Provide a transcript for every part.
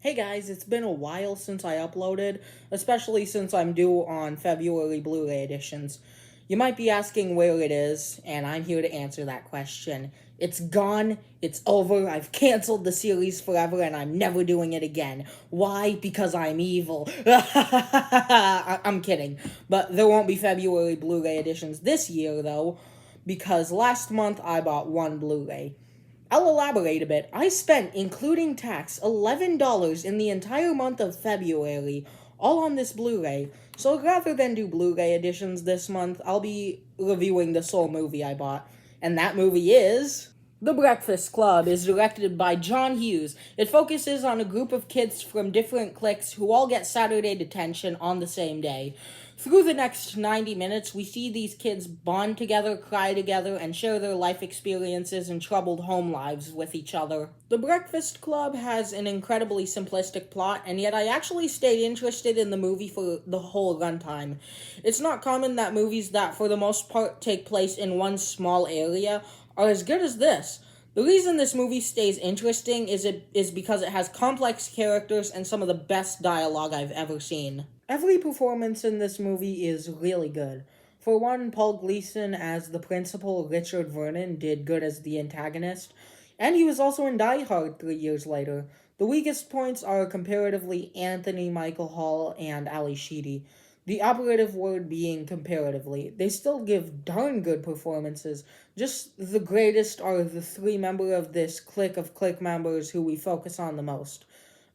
Hey guys, it's been a while since I uploaded, especially since I'm due on February Blu-ray editions. You might be asking where it is, and I'm here to answer that question. It's gone, it's over, I've canceled the series forever, and I'm never doing it again. Why? Because I'm evil. I'm kidding. But there won't be February Blu-ray editions this year, though, because last month I bought one Blu-ray. I'll elaborate a bit. I spent, including tax, $11 in the entire month of February, all on this Blu-ray. So rather than do Blu-ray editions this month, I'll be reviewing the sole movie I bought. And that movie is The Breakfast Club is directed by John Hughes. It focuses on a group of kids from different cliques who all get Saturday detention on the same day. Through the next 90 minutes, we see these kids bond together, cry together, and share their life experiences and troubled home lives with each other. The Breakfast Club has an incredibly simplistic plot, and yet I actually stayed interested in the movie for the whole runtime. It's not common that movies that, for the most part, take place in one small area are as good as this. The reason this movie stays interesting is because it has complex characters and some of the best dialogue I've ever seen. Every performance in this movie is really good. For one, Paul Gleason as the principal, Richard Vernon, did good as the antagonist, and he was also in Die Hard 3 years later. The weakest points are comparatively Anthony Michael Hall and Ali Sheedy. The operative word being comparatively. They still give darn good performances. Just the greatest are the three members of this clique of clique members who we focus on the most.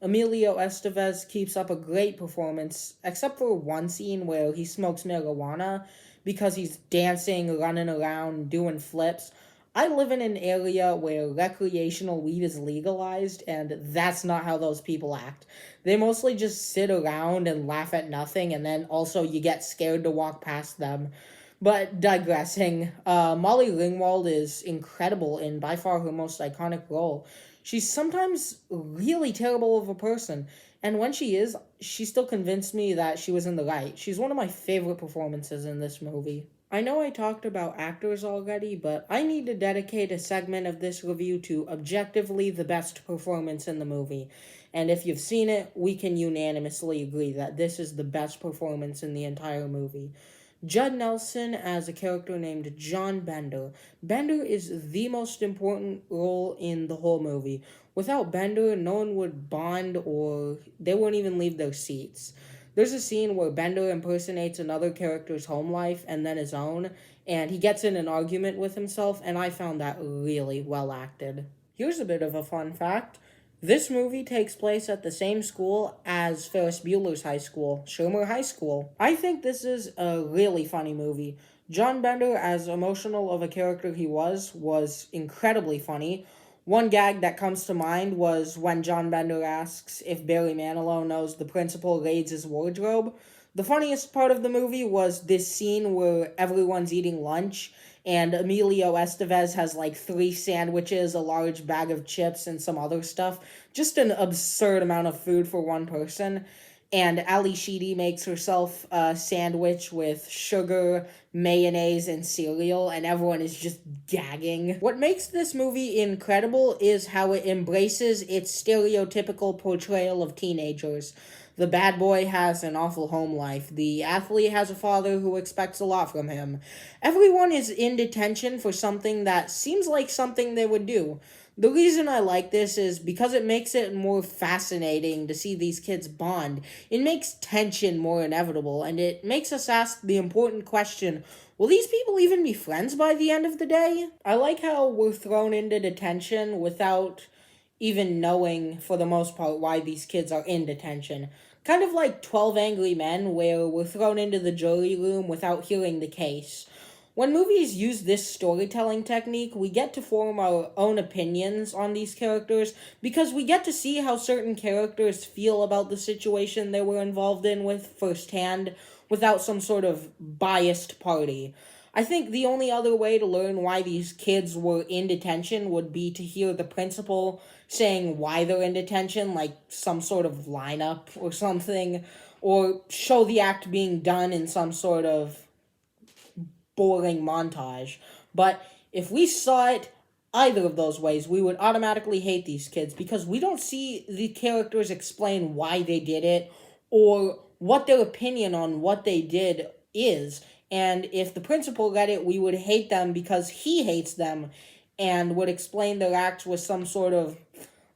Emilio Estevez keeps up a great performance, except for one scene where he smokes marijuana because he's dancing, running around, doing flips. I live in an area where recreational weed is legalized, and that's not how those people act. They mostly just sit around and laugh at nothing, and then also you get scared to walk past them. But digressing, Molly Ringwald is incredible in by far her most iconic role. She's sometimes really terrible of a person, and when she is, she still convinced me that she was in the right. She's one of my favorite performances in this movie. I know I talked about actors already, but I need to dedicate a segment of this review to objectively the best performance in the movie. And if you've seen it, we can unanimously agree that this is the best performance in the entire movie. Judd Nelson as a character named John Bender. Bender is the most important role in the whole movie. Without Bender, no one would bond or they wouldn't even leave their seats. There's a scene where Bender impersonates another character's home life and then his own, and he gets in an argument with himself, and I found that really well acted. Here's a bit of a fun fact. This movie takes place at the same school as Ferris Bueller's high school, Shermer High School. I think this is a really funny movie. John Bender, as emotional of a character he was incredibly funny. One gag that comes to mind was when John Bender asks if Barry Manilow knows the principal raids his wardrobe. The funniest part of the movie was this scene where everyone's eating lunch and Emilio Estevez has like three sandwiches, a large bag of chips, and some other stuff. Just an absurd amount of food for one person. And Ali Sheedy makes herself a sandwich with sugar, mayonnaise, and cereal, and everyone is just gagging. What makes this movie incredible is how it embraces its stereotypical portrayal of teenagers. The bad boy has an awful home life. The athlete has a father who expects a lot from him. Everyone is in detention for something that seems like something they would do. The reason I like this is because it makes it more fascinating to see these kids bond. It makes tension more inevitable, and it makes us ask the important question, will these people even be friends by the end of the day? I like how we're thrown into detention without even knowing, for the most part, why these kids are in detention. Kind of like 12 Angry Men, where we're thrown into the jury room without hearing the case. When movies use this storytelling technique, we get to form our own opinions on these characters because we get to see how certain characters feel about the situation they were involved in with firsthand without some sort of biased party. I think the only other way to learn why these kids were in detention would be to hear the principal saying why they're in detention, like some sort of lineup or something, or show the act being done in some sort of boring montage. But if we saw it, either of those ways, we would automatically hate these kids because we don't see the characters explain why they did it or what their opinion on what they did is. And if the principal read it, we would hate them because he hates them and would explain their acts with some sort of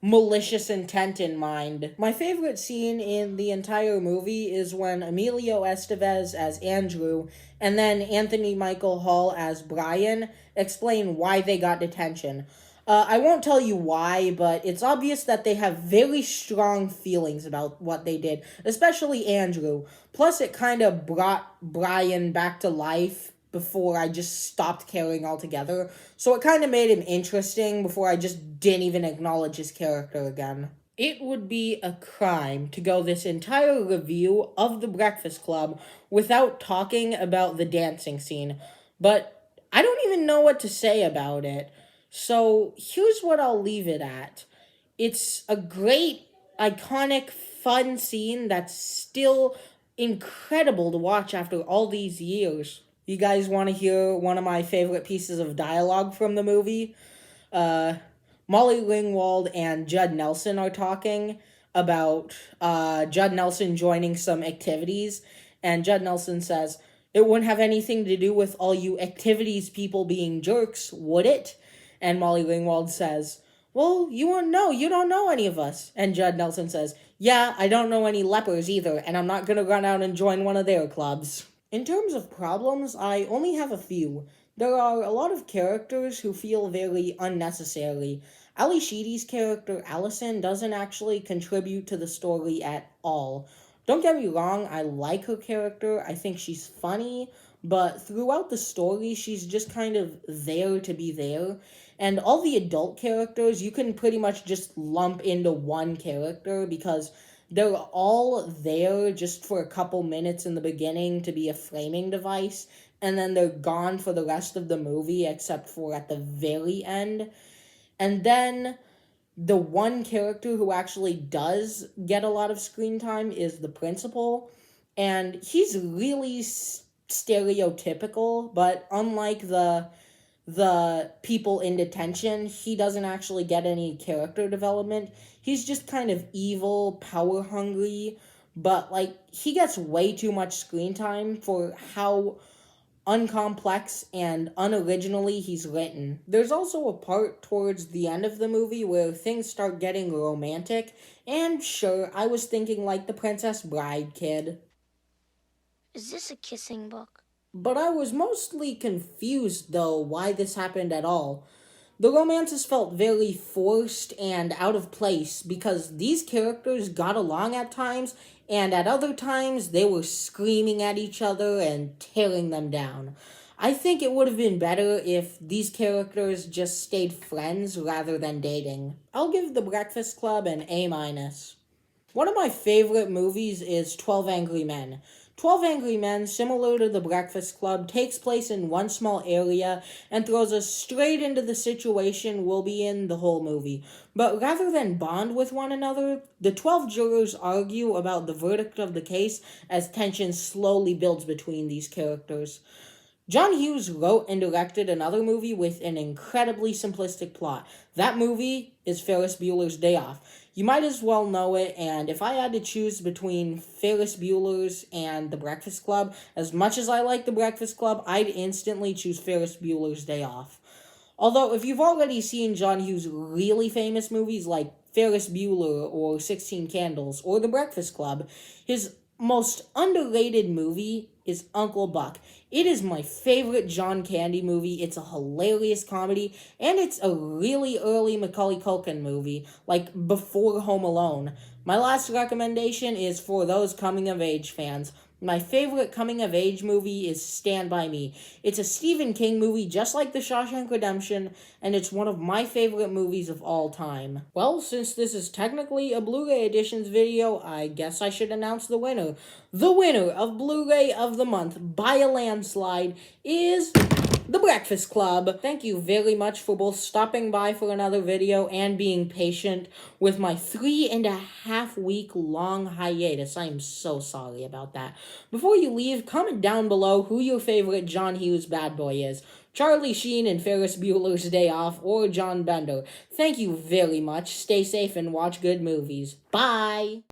malicious intent in mind. My favorite scene in the entire movie is when Emilio Estevez as Andrew and then Anthony Michael Hall as Brian explain why they got detention. I won't tell you why, but it's obvious that they have very strong feelings about what they did, especially Andrew. Plus, it kind of brought Brian back to life before I just stopped caring altogether. So it kind of made him interesting before I just didn't even acknowledge his character again. It would be a crime to go this entire review of The Breakfast Club without talking about the dancing scene, but I don't even know what to say about it. So here's what I'll leave it at. It's a great, iconic, fun scene that's still incredible to watch after all these years. You guys want to hear one of my favorite pieces of dialogue from the movie? Molly Ringwald and Judd Nelson are talking about Judd Nelson joining some activities, and Judd Nelson says, "It wouldn't have anything to do with all you activities people being jerks, would it?" And Molly Ringwald says, "Well, you won't know. You don't know any of us." And Judd Nelson says, "Yeah, I don't know any lepers either, and I'm not going to run out and join one of their clubs." In terms of problems, I only have a few. There are a lot of characters who feel very unnecessary. Ali Sheedy's character, Allison, doesn't actually contribute to the story at all. Don't get me wrong, I like her character, I think she's funny, but throughout the story, she's just kind of there to be there. And all the adult characters, you can pretty much just lump into one character because they're all there just for a couple minutes in the beginning to be a framing device, and then they're gone for the rest of the movie except for at the very end. And then the one character who actually does get a lot of screen time is the principal, and he's really stereotypical, but unlike the people in detention, he doesn't actually get any character development. He's just kind of evil, power hungry, but like he gets way too much screen time for how uncomplex and unoriginally he's written. There's also a part towards the end of the movie where things start getting romantic, and sure, I was thinking like the Princess Bride kid. Is this a kissing book? But I was mostly confused, though, why this happened at all. The romances felt very forced and out of place because these characters got along at times, and at other times they were screaming at each other and tearing them down. I think it would have been better if these characters just stayed friends rather than dating. I'll give The Breakfast Club an A minus. One of my favorite movies is 12 Angry Men. 12 Angry Men, similar to The Breakfast Club, takes place in one small area and throws us straight into the situation we'll be in the whole movie. But rather than bond with one another, the 12 jurors argue about the verdict of the case as tension slowly builds between these characters. John Hughes wrote and directed another movie with an incredibly simplistic plot. That movie is Ferris Bueller's Day Off. You might as well know it, and if I had to choose between Ferris Bueller's and The Breakfast Club, as much as I like The Breakfast Club, I'd instantly choose Ferris Bueller's Day Off. Although, if you've already seen John Hughes' really famous movies like Ferris Bueller or 16 Candles or The Breakfast Club, his most underrated movie is Uncle Buck. It is my favorite John Candy movie. It's a hilarious comedy, and it's a really early Macaulay Culkin movie, like before Home Alone. My last recommendation is for those coming-of-age fans. My favorite coming-of-age movie is Stand By Me. It's a Stephen King movie just like The Shawshank Redemption, and it's one of my favorite movies of all time. Well, since this is technically a Blu-ray editions video, I guess I should announce the winner. The winner of Blu-ray of the Month by a landslide is The Breakfast Club. Thank you very much for both stopping by for another video and being patient with my 3.5 week long hiatus. I am so sorry about that. Before you leave, comment down below who your favorite John Hughes bad boy is. Charlie Sheen in Ferris Bueller's Day Off, or John Bender. Thank you very much. Stay safe and watch good movies. Bye!